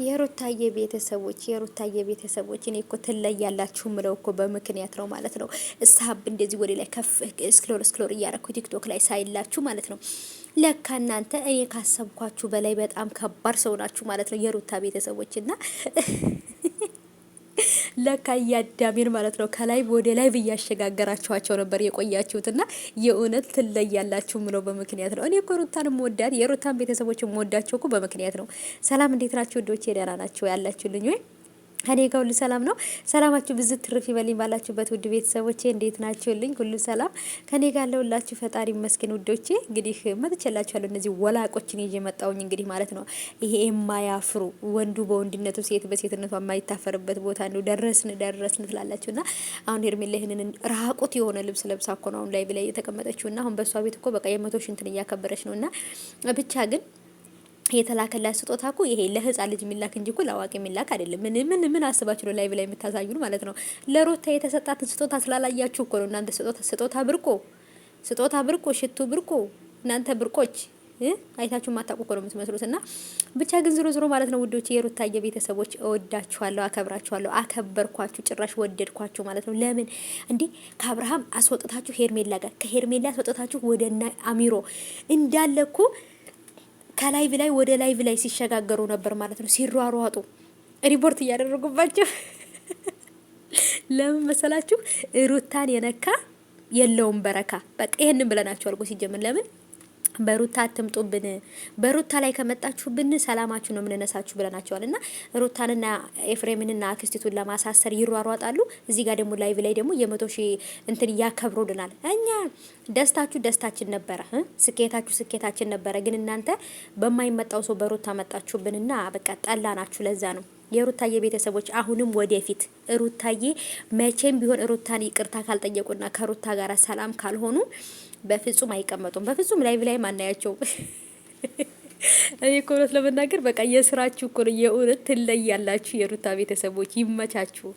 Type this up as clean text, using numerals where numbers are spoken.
የሩታዬ ቤተሰቦች እኔ እኮ ትለያላችሁ ምለው እኮ በምክንያት ነው ማለት ነው። እሳብ እንደዚህ ወደ ላይ ከፍ ስክሎር እያረኩ ቲክቶክ ላይ ሳይላችሁ ማለት ነው። ለካ እናንተ እኔ ካሰብኳችሁ በላይ በጣም ከባድ ሰው ናችሁ ማለት ነው የሩታ ቤተሰቦች እና ለካ እያዳሜን ማለት ነው ከላይ ወደ ላይ ብያሸጋገራችኋቸው ነበር የቆያችሁትና የእውነት ትለያላችሁ ምለው በምክንያት ነው። እኔ እኮ ሩታን ወዳድ የሩታን ቤተሰቦች ወዳቸው እኮ በምክንያት ነው። ሰላም እንዴት ናችሁ? ወዶቼ ደህና ናችሁ ያላችሁልኝ ወይ? እኔ ጋር ሁሉ ሰላም ነው። ሰላማችሁ ብዝት ትርፍ ይበልኝ ባላችሁበት ውድ ቤተሰቦቼ እንዴት ናችሁልኝ? ሁሉ ሰላም ከኔ ጋር ለሁላችሁ ፈጣሪ ይመስገን። ውዶቼ እንግዲህ መጥቼላችኋለሁ። እነዚህ ወላቆችን ይዤ መጣሁኝ እንግዲህ ማለት ነው። ይሄ የማያፍሩ ወንዱ በወንድነቱ ሴት በሴትነቷ የማይታፈርበት ቦታ ነው። ደረስን ትላላችሁና አሁን ሄርሜላ ይሄንን ራቁት የሆነ ልብስ ለብሳ እኮ ነው አሁን ላይ ብላይ የተቀመጠችውና አሁን በሷ ቤት እኮ በቃ የመቶ ሽንትን እያከበረች ነውና ብቻ ግን የተላከላት ስጦታ እኮ ይሄ ለህፃን ልጅ የሚላክ እንጂ እኮ ለአዋቂ የሚላክ አይደለም። ምን አስባችሁ ነው ላይቭ ላይ የምታሳዩን ማለት ነው? ለሩታ የተሰጣትን ስጦታ ስላላያችሁ እኮ ነው እናንተ ስጦታ ብርቆ ሽቱ ብርቆ እናንተ ብርቆች አይታችሁ ማታውቁ እኮ ነው የምትመስሉት። እና ብቻ ግን ዝሮ ማለት ነው ውዶች የሩታዬ ቤተሰቦች እወዳችኋለሁ፣ አከብራችኋለሁ፣ አከበርኳችሁ፣ ጭራሽ ወደድኳችሁ ማለት ነው። ለምን እንዴ ከአብርሃም አስወጥታችሁ ሄርሜላ ጋር ከሄርሜላ አስወጥታችሁ ወደና አሚሮ እንዳለኩ ከላይቭ ላይ ወደ ላይቭ ላይ ሲሸጋገሩ ነበር ማለት ነው። ሲሯሯጡ ሪፖርት እያደረጉባቸው ለምን መሰላችሁ? ሩታን የነካ የለውም በረካ። በቃ ይሄንን ብለናቸው አልቆ ሲጀምር ለምን በሩታ አትምጡብን፣ በሩታ ላይ ከመጣችሁብን ሰላማችሁ ነው የምንነሳችሁ ብለናቸዋል። እና ሩታንና ኤፍሬምንና አክስቲቱን ለማሳሰር ይሯሯጣሉ። እዚህ ጋር ደግሞ ላይቭ ላይ ደግሞ የ100,000 እንትን እያከብሩልናል። እኛ ደስታችሁ ደስታችን ነበረ፣ ስኬታችሁ ስኬታችን ነበረ። ግን እናንተ በማይመጣው ሰው በሩታ መጣችሁብንና በቃ ጠላናችሁ። ለዛ ነው የሩታዬ ቤተሰቦች አሁንም ወደፊት ሩታዬ መቼም ቢሆን ሩታን ይቅርታ ካልጠየቁና ከሩታ ጋር ሰላም ካልሆኑ በፍጹም አይቀመጡም። በፍጹም ላይቭ ላይ ማናያቸው። እኔ እኮ እውነት ለመናገር በቃ የስራችሁ እኮ ነው። የእውነት ትለያላችሁ የሩታ ቤተሰቦች፣ ይመቻችሁ።